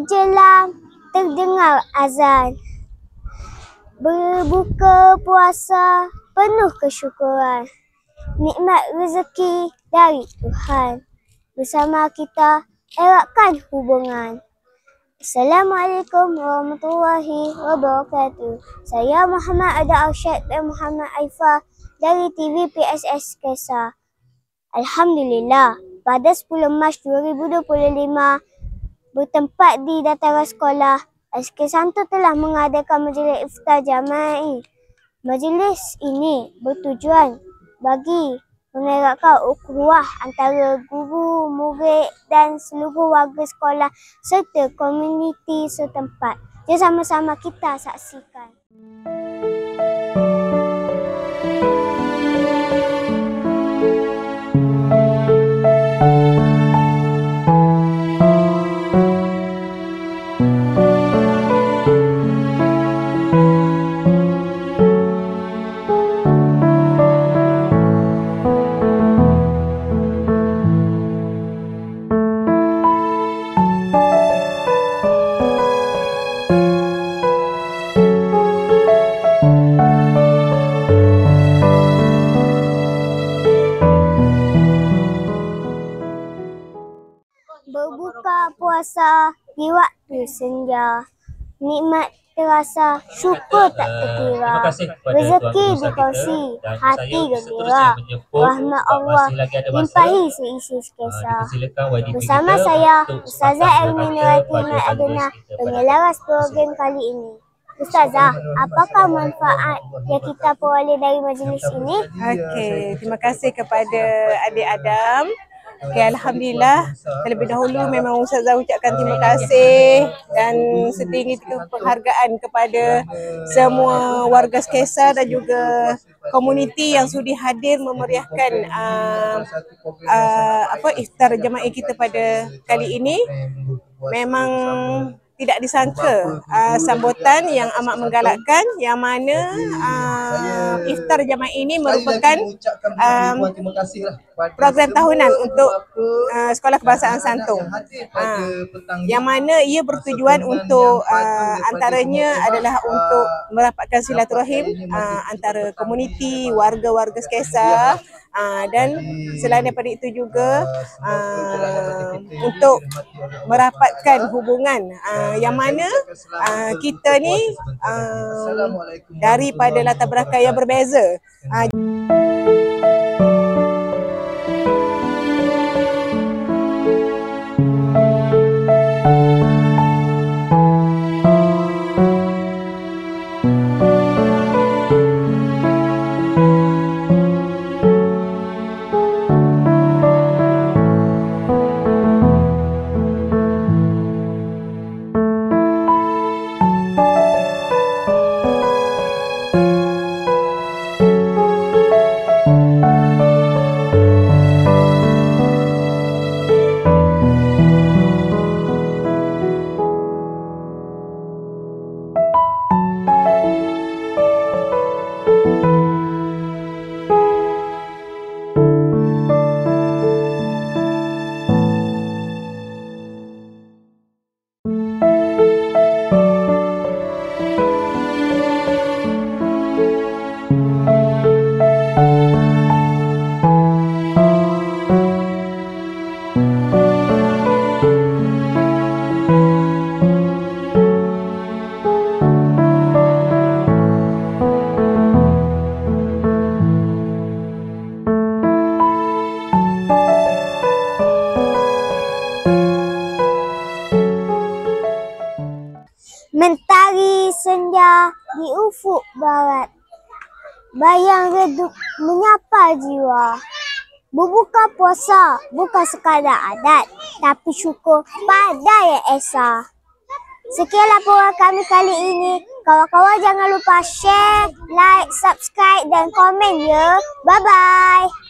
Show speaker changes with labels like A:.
A: menjelang terdengar azan. Berbuka puasa penuh kesyukuran. Nikmat rezeki dari Tuhan. Bersama kita eratkan hubungan. Assalamualaikum warahmatullahi wabarakatuh. Saya Muhammad Ada Arsyad dan Muhammad Aifah dari TV PSS Kesar. Alhamdulillah, pada 10 Mac 2025 bertempat di dataran sekolah, SK Santo telah mengadakan majlis iftar jama'i. Majlis ini bertujuan bagi mengeratkan ukhuwah antara guru, murid dan seluruh warga sekolah serta komuniti setempat. Jom sama-sama kita saksikan. Berbuka puasa di waktu senja, nikmat terasa, syukur tak terkira. Rezeki dikongsi, hati gembira. Rahmat Allah limpahi seisi sekesar. Bersama saya, Ustazah Elmi Nurati Mat Adena, penyelaras program kali ini. Ustazah, apakah manfaat yang kita peroleh dari majlis ini?
B: Okey, terima kasih kepada adik Adam. Okay, Alhamdulillah, terlebih dahulu memang Ustazah ucapkan terima kasih dan setinggi penghargaan kepada semua warga Kesar dan juga komuniti yang sudi hadir memeriahkan iftar jemaah kita pada kali ini. Memang tidak disangka sambutan yang amat menggalakkan, yang mana iftar jamaah ini merupakan program tahunan untuk Sekolah Kebangsaan Santung, yang mana ia bertujuan untuk antaranya adalah untuk merapatkan silaturahim antara komuniti, warga-warga Kesar, dan selain daripada itu juga untuk merapatkan hubungan yang mana kita ni daripada latar belakang yang berbeza.
A: Mentari senja di ufuk barat, bayang redup menyapa jiwa. Berbuka puasa bukan sekadar adat, tapi syukur pada yang esa. Sekian laporan kami kali ini. Kawan-kawan jangan lupa share, like, subscribe dan komen ya. Bye-bye.